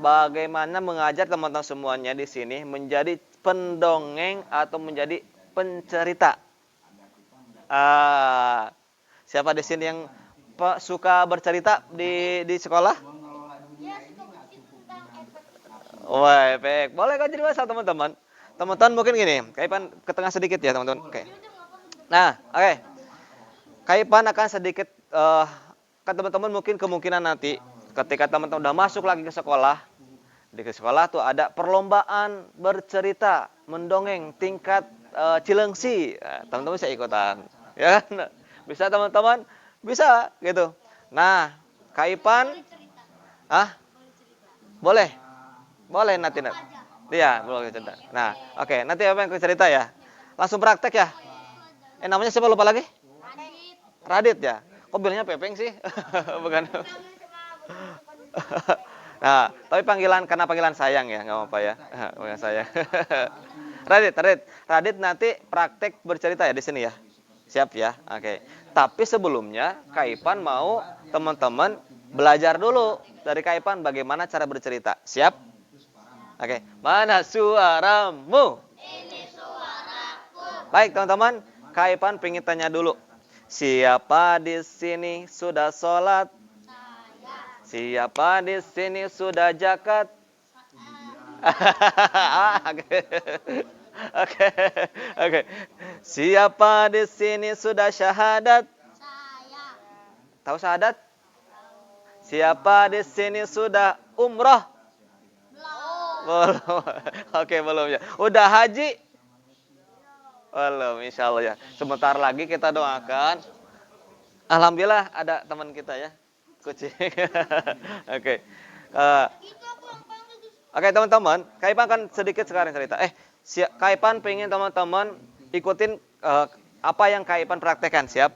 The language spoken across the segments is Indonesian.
bagaimana mengajar teman-teman semuanya di sini menjadi pendongeng atau menjadi pencerita. Siapa di sini yang suka bercerita di sekolah? Wah, baik. Boleh kan jadi masa teman-teman? Teman-teman mungkin gini, Kaipan ke tengah sedikit ya teman-teman. Oke. Nah, oke. Kaipan akan sedikit kan teman-teman mungkin kemungkinan nanti ketika teman-teman udah masuk lagi ke sekolah, di sekolah tuh ada perlombaan bercerita, mendongeng tingkat Cilengsi. Nah, teman-teman bisa ikutan, ya kan? Bisa teman-teman? Bisa gitu. Nah, Kaipan boleh. Boleh nanti. Iya, boleh cerita. Nah, oke, nanti apa yang cerita ya? Langsung praktek ya? Namanya siapa lupa lagi? Radit ya? Kok bilangnya Pepeng sih? Bukan. Nah, tapi karena panggilan sayang ya, nggak apa-apa ya. Panggilan sayang. Radit nanti praktek bercerita ya di sini ya. Siap ya? Oke. Tapi sebelumnya Kaipan mau teman-teman belajar dulu dari Kaipan bagaimana cara bercerita. Siap? Oke. Mana suaramu? Ini suaraku. Baik, teman-teman. Kaipan pengen tanya dulu. Siapa di sini sudah sholat? Siapa di sini sudah zakat? Oke. Siapa di sini sudah syahadat? Saya. Tahu syahadat? Siapa di sini sudah umroh? Belum. Oke, belum ya. Udah haji? Belum, insya Allah ya. Sebentar lagi kita doakan. Alhamdulillah ada teman kita ya. Kucing. Oke. Oke teman-teman, Kaipan kan sedikit sekarang cerita. Kaipan pengen teman-teman ikutin apa yang Kaipan praktekkan, siap?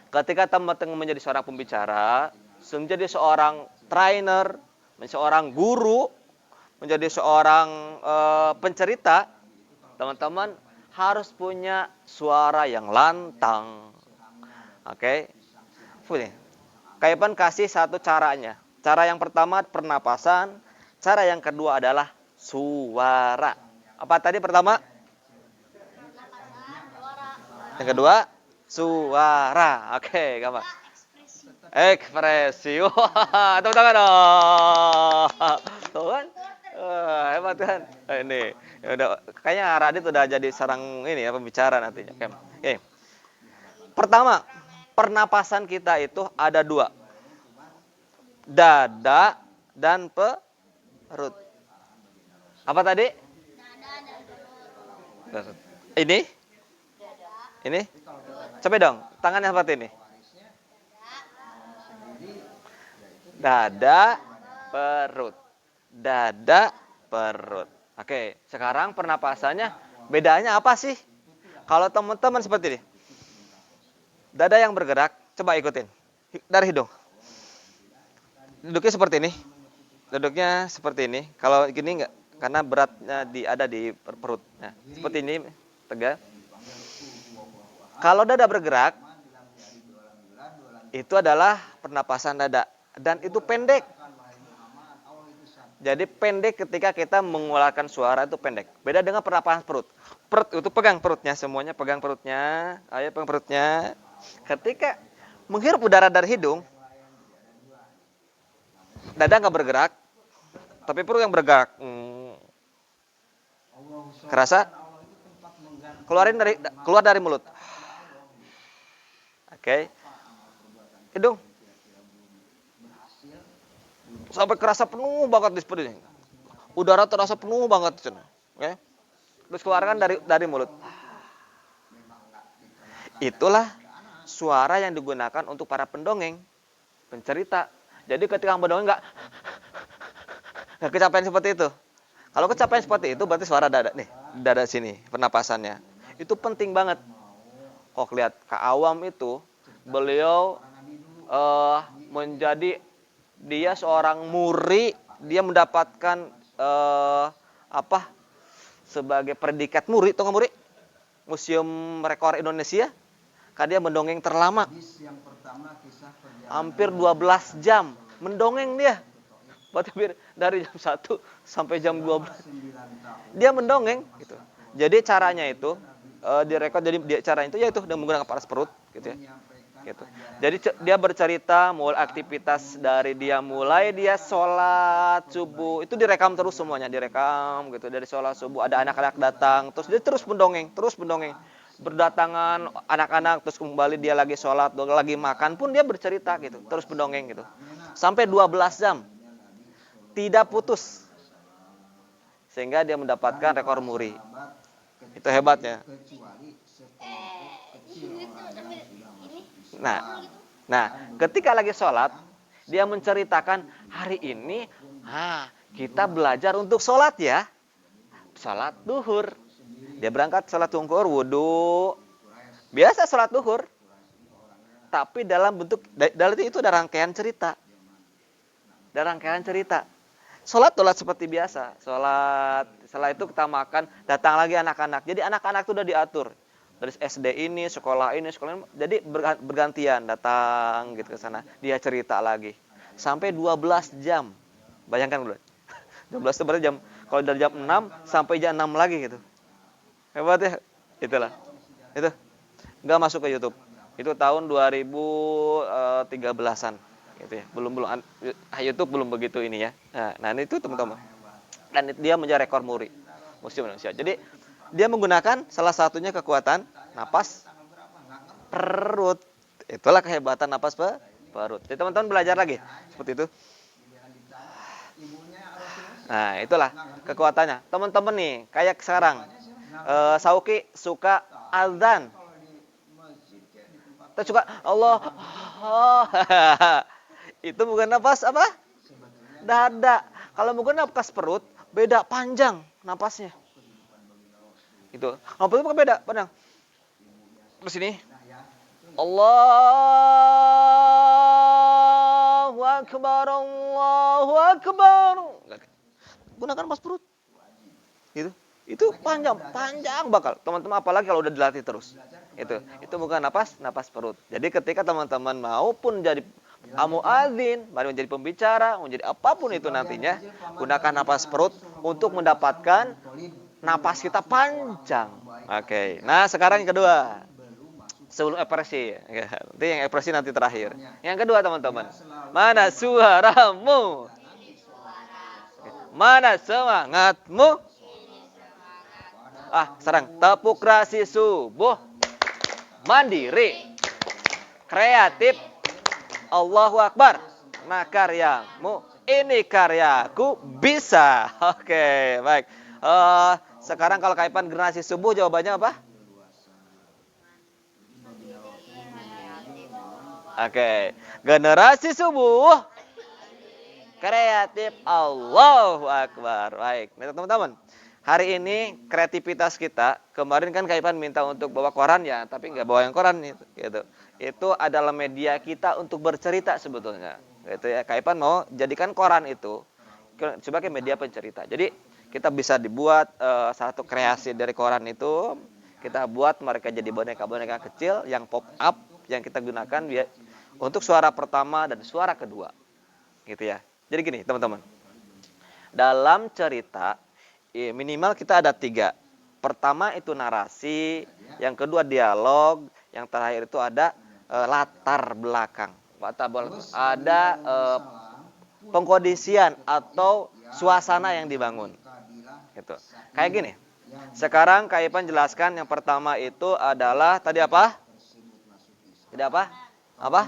Ketika teman-teman menjadi seorang pembicara, menjadi seorang trainer, menjadi seorang guru, menjadi seorang pencerita, teman-teman harus punya suara yang lantang. Oke. Kaipan kasih satu caranya. Cara yang pertama pernapasan, cara yang kedua adalah suara. Apa tadi pertama? Yang kedua suara. Oke, gampang. Ekspresi. Wah, tepuk tangan dong. Tuh kan? Hebat kan? Ini udah kayaknya Radit udah jadi sarang ini ya pembicara nantinya. Oke. Pertama, pernapasan kita itu ada dua. Dada dan perut. Apa tadi? Ini? Ini? Coba dong, tangannya seperti ini. Dada, perut. Dada, perut. Oke, sekarang pernapasannya bedanya apa sih? Kalau teman-teman seperti ini. Dada yang bergerak, coba ikutin. Dari hidung. Duduknya seperti ini. Duduknya seperti ini. Kalau gini enggak, karena beratnya ada di perut. Nah, seperti ini, tegak. Kalau dada bergerak, itu adalah pernapasan dada. Dan itu pendek. Jadi pendek ketika kita mengeluarkan suara itu pendek. Beda dengan pernapasan perut. Perut itu pegang perutnya, semuanya pegang perutnya. Ayo pegang perutnya. Ketika menghirup udara dari hidung, dada nggak bergerak, tapi perut yang bergerak. Kerasa? Keluar dari mulut. Oke. Hidung. Sampai kerasa penuh banget di seperti ini. Udara terasa penuh banget di sana. Oke. Terus keluarkan dari mulut. Itulah suara yang digunakan untuk para pendongeng, pencerita. Jadi ketika mendongeng nggak kecapean seperti itu. Kalau kecapean seperti itu berarti suara dada nih, dada sini, pernapasannya. Itu penting banget. Kok lihat Kak Awam itu, beliau menjadi dia seorang muri, dia mendapatkan sebagai predikat muri, tahu nggak muri? Museum Rekor Indonesia. Karena dia mendongeng terlama. Hampir 12 jam mendongeng dia. Berarti dari jam 1 sampai jam 12 dia mendongeng gitu. Jadi caranya itu direkod, jadi caranya itu yaitu dengan menggunakan paras perut gitu ya. Gitu. Jadi dia bercerita mulai aktivitas dari dia sholat subuh itu direkam terus semuanya, direkam gitu. Dari sholat subuh ada anak-anak datang, terus dia terus mendongeng, berdatangan anak-anak, terus kembali dia lagi sholat, lagi makan pun dia bercerita gitu, terus mendongeng gitu. Sampai 12 jam tidak putus, sehingga dia mendapatkan rekor muri. Itu hebatnya. Nah, ketika lagi sholat, dia menceritakan hari ini, kita belajar untuk sholat ya, sholat duhur. Dia berangkat sholat duhur, wudhu, biasa sholat duhur, tapi dalam bentuk, itu ada rangkaian cerita. Sholat seperti biasa, sholat. Setelah itu kita makan, datang lagi anak-anak. Jadi anak-anak itu udah diatur. Dari SD ini, sekolah ini. Jadi bergantian datang gitu ke sana. Dia cerita lagi. Sampai 12 jam. Bayangkan dulu. 12 itu berarti jam, kalau dari jam 6 sampai jam 6 lagi gitu. Hebat ya? Itulah. Itu. Enggak masuk ke YouTube. Itu tahun 2013-an. Gitu ya. Belum YouTube belum begitu ini ya. Nah itu teman-teman. Dan dia menjadi rekor muri Muslim Indonesia. Jadi dia menggunakan salah satunya kekuatan napas perut. Itulah kehebatan napas perut. Jadi teman-teman belajar lagi seperti itu. Nah, itulah kekuatannya. Teman-teman nih, kayak sekarang Sauki suka azan. Kita suka Allah. Itu bukan napas apa? Dada. Kalau menggunakan napas perut, beda panjang napasnya. Itu. Napas itu beda, pandang. Terus ini. Allahu Akbar, Allahu Akbar. Gunakan napas perut. Gitu. Itu panjang bakal. Teman-teman apalagi kalau udah dilatih terus. Itu bukan napas perut. Jadi ketika teman-teman maupun jadi muadzin, mari menjadi pembicara, menjadi apapun itu nantinya, gunakan napas perut untuk mendapatkan napas kita panjang. Oke. Nah, sekarang yang kedua. Sebelum ekspresi. Nanti yang ekspresi nanti terakhir. Yang kedua, teman-teman. Mana suaramu? Mana semangatmu? Sekarang tepuk rasi subuh. Mandiri. Kreatif. Allahu Akbar. Nah, karyamu, ini karyaku bisa. Oke, baik. Sekarang kalau kaipan generasi subuh jawabannya apa? Oke. Generasi subuh kreatif. Allahu Akbar. Baik. Nah, teman-teman. Hari ini kreativitas kita, kemarin kan Kaipan minta untuk bawa koran ya, tapi nggak bawa yang koran gitu. Itu adalah media kita untuk bercerita sebetulnya. Gitu ya. Kaipan mau jadikan koran itu sebagai media pencerita. Jadi kita bisa dibuat satu kreasi dari koran itu, kita buat mereka jadi boneka-boneka kecil yang pop up yang kita gunakan untuk suara pertama dan suara kedua. Gitu ya. Jadi gini, teman-teman. Dalam cerita minimal kita ada 3. Pertama itu narasi, yang kedua dialog, yang terakhir itu ada latar belakang. Ada pengkondisian atau suasana yang dibangun. Gitu. Kayak gini. Sekarang Kak Ipan jelaskan yang pertama itu adalah tadi apa? Tidak apa? Apa?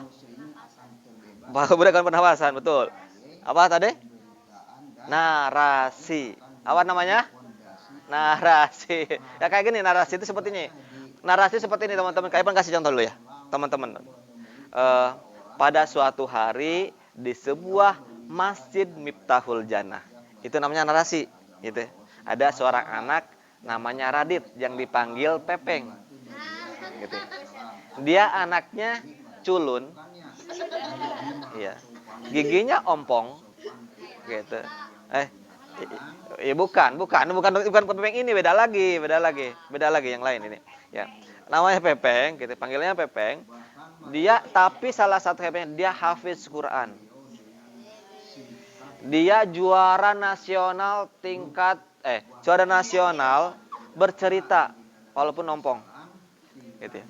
Bukan pernapasan, betul. Apa tadi? Narasi. Apa namanya? Narasi. Ya kayak gini, narasi itu seperti ini. Narasi seperti ini, teman-teman. Kaipan kasih contoh dulu ya, teman-teman. Pada suatu hari di sebuah masjid Miftahul Jannah. Itu namanya narasi, gitu. Ada seorang anak namanya Radit yang dipanggil Pepeng. Gitu. Dia anaknya culun. Iya. Giginya ompong. Gitu. Bukan Pepeng ini, beda lagi yang lain ini. Ya. Namanya Pepeng, gitu. Panggilnya Pepeng. Dia tapi salah satu hebatnya dia hafiz Quran. Dia juara nasional juara nasional bercerita walaupun nompong. Gitu ya.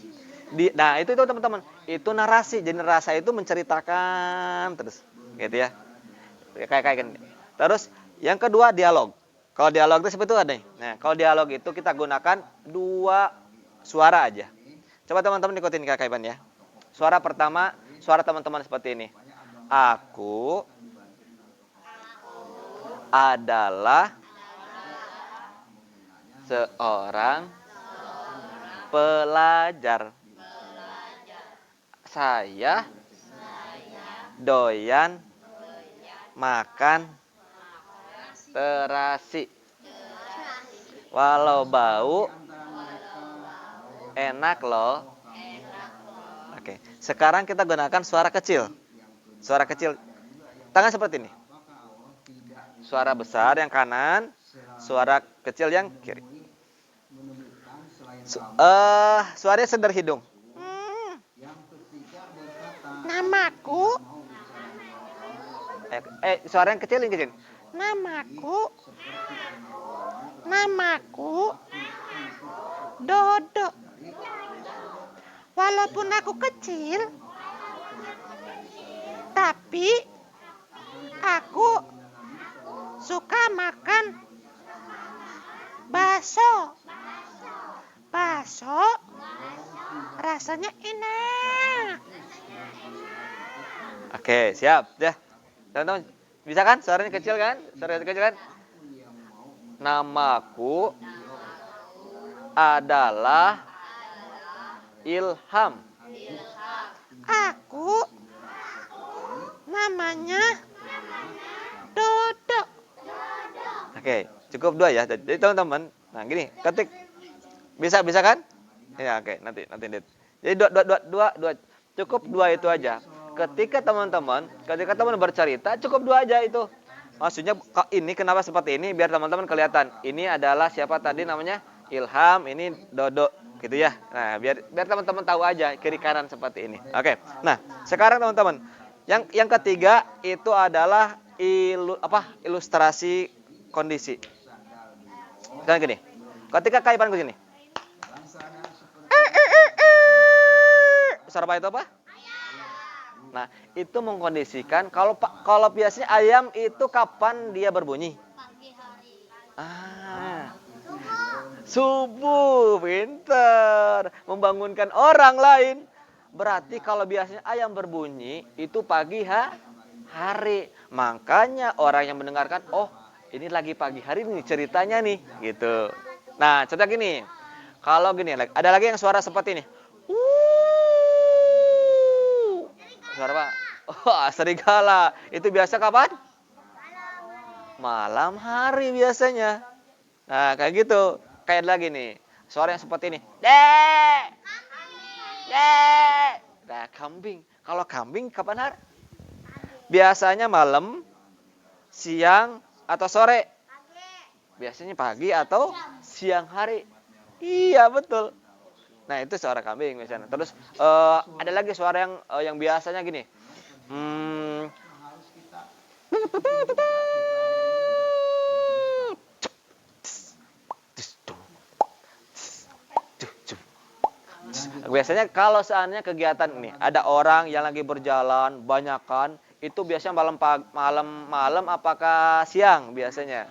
Nah, itu teman-teman. Itu narasi. Jadi narasi itu menceritakan terus. Gitu ya. Kayak gini. Terus yang kedua dialog. Kalau dialog itu seperti itu ada nih. Nah, kalau dialog itu kita gunakan 2 suara aja. Coba teman-teman ikutin Kak Iban ya. Suara pertama, suara teman-teman seperti ini. Aku adalah seorang pelajar. Saya doyan makan terasi. Walau bau enak loh. Oke, sekarang kita gunakan suara kecil. Suara kecil. Tangan seperti ini. Suara besar yang kanan, suara kecil yang kiri. Suaranya sender hidung. Namaku. Suara yang kecil yang kecil. Namaku Dodo. Walaupun aku kecil, tapi aku suka makan bakso. Bakso rasanya enak. Oke, siap. Ya. Teman-teman, bisa kan? Suaranya kecil kan? Suaranya kecil kan? Namaku adalah Ilham. Aku namanya Dodo. Oke, cukup 2 ya. Jadi teman-teman, nah gini, ketik bisa kan? Ya, oke, nanti lihat. Jadi 2 cukup 2 itu aja. Ketika teman-teman bercerita cukup 2 aja itu. Maksudnya ini kenapa seperti ini biar teman-teman kelihatan. Ini adalah siapa tadi namanya? Ilham, ini Dodo gitu ya. Nah, biar teman-teman tahu aja kiri kanan seperti ini. Oke. Nah, sekarang teman-teman, yang ketiga itu adalah ilustrasi kondisi. Sekarang gini. Ketika kaipan begini. Suara apa itu apa? Nah, itu mengkondisikan kalau biasanya ayam itu kapan dia berbunyi? Pagi hari. Subuh, pinter. Membangunkan orang lain. Berarti kalau biasanya ayam berbunyi itu pagi hari. Makanya orang yang mendengarkan, oh, ini lagi pagi hari nih ceritanya nih, gitu. Nah, contoh gini. Kalau gini, ada lagi yang suara seperti ini. Suara apa? Oh, serigala. Itu biasa kapan? Malam hari biasanya. Nah, kayak gitu. Kayak lagi nih. Suara yang seperti ini. Dek! Dek! Nah, kambing. Kalau kambing kapan hari? Biasanya malam, siang, atau sore? Biasanya pagi atau siang hari. Iya, betul. Nah, itu suara kambing misalnya. Terus ada lagi suara yang biasanya gini. Biasanya kalau seandainya kegiatan ini ada orang yang lagi berjalan banyakan, itu biasanya malam apakah siang biasanya?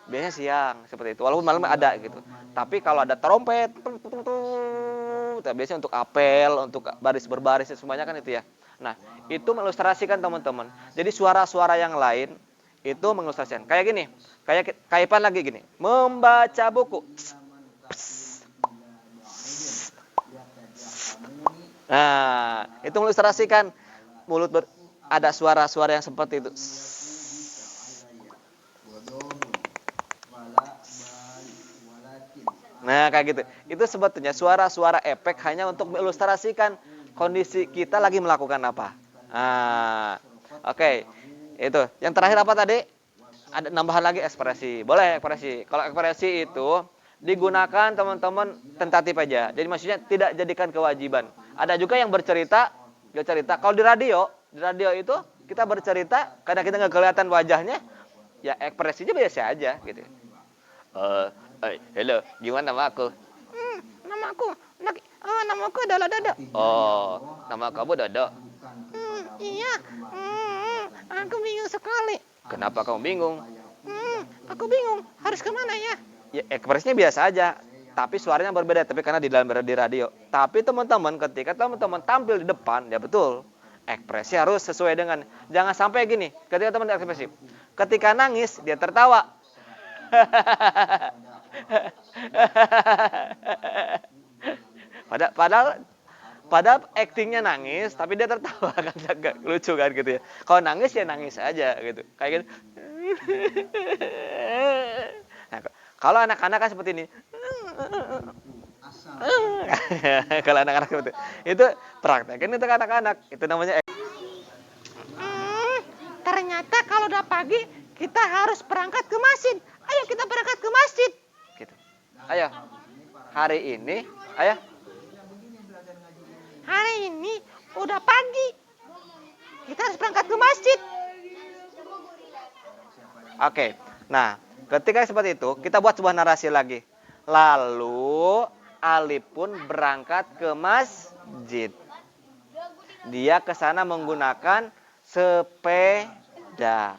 Biasanya siang seperti itu. Walaupun malam ada gitu. Tapi kalau ada trompet, biasanya untuk apel, untuk baris berbaris semuanya kan itu ya. Nah, itu mengilustrasikan teman-teman. Jadi suara-suara yang lain itu mengilustrasikan. Kayak gini, kayak kaipan lagi gini. Membaca buku. Nah, itu mengilustrasikan ada suara-suara yang seperti itu. Nah, kayak gitu. Itu sebetulnya suara-suara efek hanya untuk mengilustrasikan kondisi kita lagi melakukan apa. Nah, oke. Itu. Yang terakhir apa tadi? Ada nambahan lagi ekspresi. Boleh ekspresi. Kalau ekspresi itu digunakan teman-teman tentatif aja. Jadi maksudnya tidak jadikan kewajiban. Ada juga yang bercerita. Kalau di radio itu kita bercerita, kadang kita nggak kelihatan wajahnya, ya ekspresinya biasa aja gitu. Hello, gimana nama aku? Nama aku, nama aku adalah Dodo. Oh, nama kamu Dodo. Iya, aku bingung sekali. Kenapa kamu bingung? Aku bingung, harus kemana ya? Ya ekspresinya biasa aja, tapi suaranya berbeda. Tapi karena di dalam di radio. Tapi teman-teman, ketika teman-teman tampil di depan, ya betul, ekspresi harus sesuai dengan. Jangan sampai gini, ketika teman ekspresi, ketika nangis dia tertawa. Padahal aktingnya nangis, tapi dia tertawa kan, agak lucu kan gitu ya. Kalau nangis ya nangis aja gitu, kayak gitu. Nah, kalau anak-anak kan seperti ini. Kalau anak-anak seperti itu praktekin itu ke anak-anak. Itu namanya. Ternyata kalau udah pagi kita harus berangkat ke masjid. Ayo kita berangkat ke masjid. Gitu. Ayo. Hari ini, ayo. Hari ini udah pagi. Kita harus berangkat ke masjid. Oke. Nah, ketika seperti itu, kita buat sebuah narasi lagi. Lalu Ali pun berangkat ke masjid. Dia ke sana menggunakan sepeda.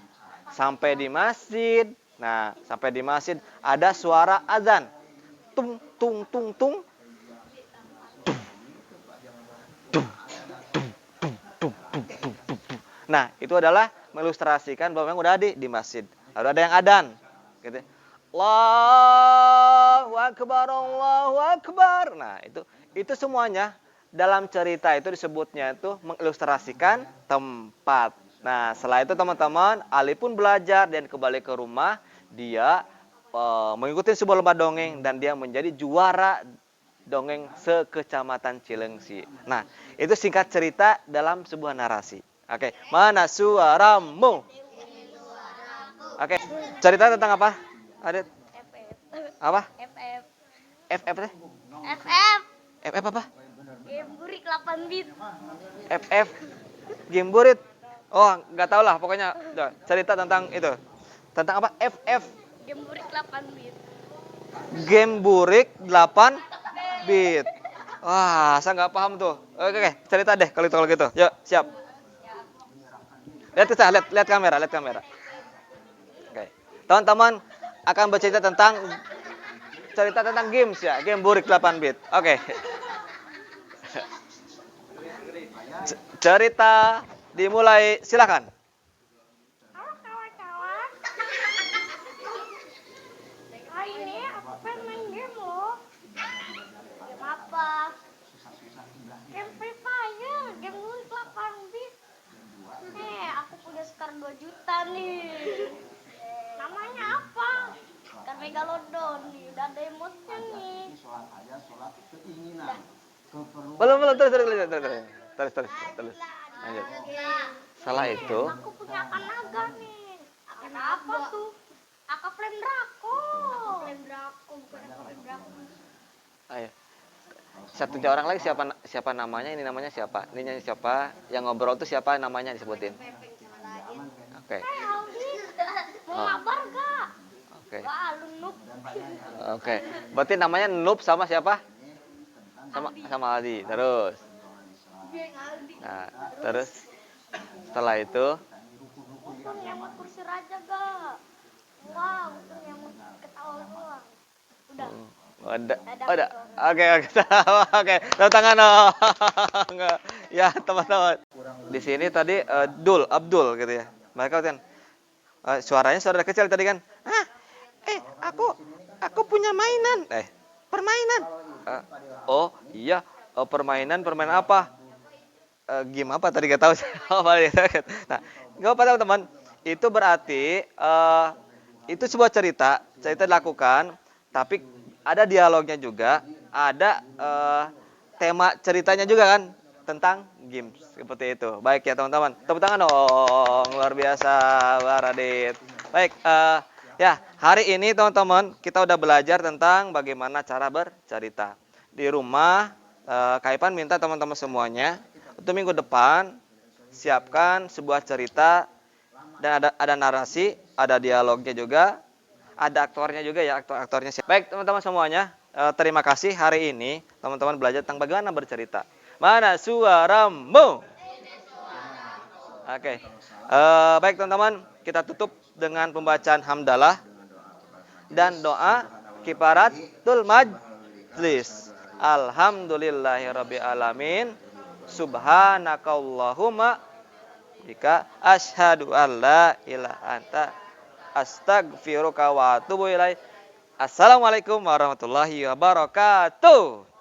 Sampai di masjid. Nah, sampai di masjid ada suara azan. Tung tung tung tung. Nah, itu adalah mengilustrasikan bahwa memang udah di masjid. Lalu ada yang adan, gitu. Allahu Akbar, Allahu Akbar. Nah, itu semuanya dalam cerita itu disebutnya itu mengilustrasikan tempat. Nah, setelah itu teman-teman, Ali pun belajar dan kembali ke rumah. Dia mengikuti sebuah lomba dongeng dan dia menjadi juara dongeng sekecamatan Cilengsi. Nah, itu singkat cerita dalam sebuah narasi. Oke, mana suaramu? Oke, cerita tentang apa? Adit? Apa? FF teh? FF apa? Game burik 8 bit. FF game burit. Oh, nggak tahu lah, pokoknya cerita tentang itu. Tentang apa? FF Game burik 8 bit. game burik 8 bit. Wah, saya nggak paham tuh. Oke, cerita deh kalau gitu. Yuk, siap. Lihat kamera. Oke. Teman-teman akan bercerita tentang games ya, game burik 8 bit. Oke. Cerita dimulai, silakan. Halo kawan-kawan. Hari ini aku pengen main game loh. Game apa? Game Free Fire, game burik 8 bit. Aku punya Scar 2 juta nih. Namanya apa? Scar Megalodon nih, udah ada emotnya nih. Belum terus. Lanjut. Salah itu. Aku punya akan naga nih. Akan apa tuh? Aka Flame Draco. Bukan Aka Flame Draco. Ayo. Satu orang lagi siapa namanya? Ini namanya siapa? Ini siapa? Yang ngobrol tuh siapa namanya disebutin? Oke. Aldi. Mau mabar gak? Oke. Wah, lu noob. Oke. Berarti namanya Noob sama siapa? Sama Aldi. Terus. Nah, terus setelah itu Bukan nyamuk kursi raja gak? Wah, bukan nyamuk ketawa doang. Udah. Ada. Oke. Tepuk tangan dong. Enggak. Ya, teman-teman. Di sini tadi Abdul gitu ya. Mereka kan suaranya suara kecil tadi kan. Aku punya mainan. Permainan. Oh, iya. Permainan apa? Game apa tadi gak tahu. Nah, enggak apa teman-teman. Itu berarti itu sebuah cerita dilakukan, tapi ada dialognya juga, ada tema ceritanya juga kan tentang games seperti itu. Baik ya teman-teman, tepuk tangan dong, luar biasa, Radit. Baik, ya hari ini teman-teman kita udah belajar tentang bagaimana cara bercerita di rumah. Kaipan minta teman-teman semuanya untuk minggu depan siapkan sebuah cerita dan ada narasi, ada dialognya juga, ada aktornya juga ya, aktor-aktornya. Baik teman-teman semuanya, terima kasih hari ini teman-teman belajar tentang bagaimana bercerita. Mana suaramu? Oke. Baik teman-teman, kita tutup dengan pembacaan hamdalah dan doa kifaratul majlis. Alhamdulillahirabbil alamin. Subhanakallahumma bika asyhadu alla ilaha anta astaghfiruka wa atubu ilaik. Assalamualaikum warahmatullahi wabarakatuh.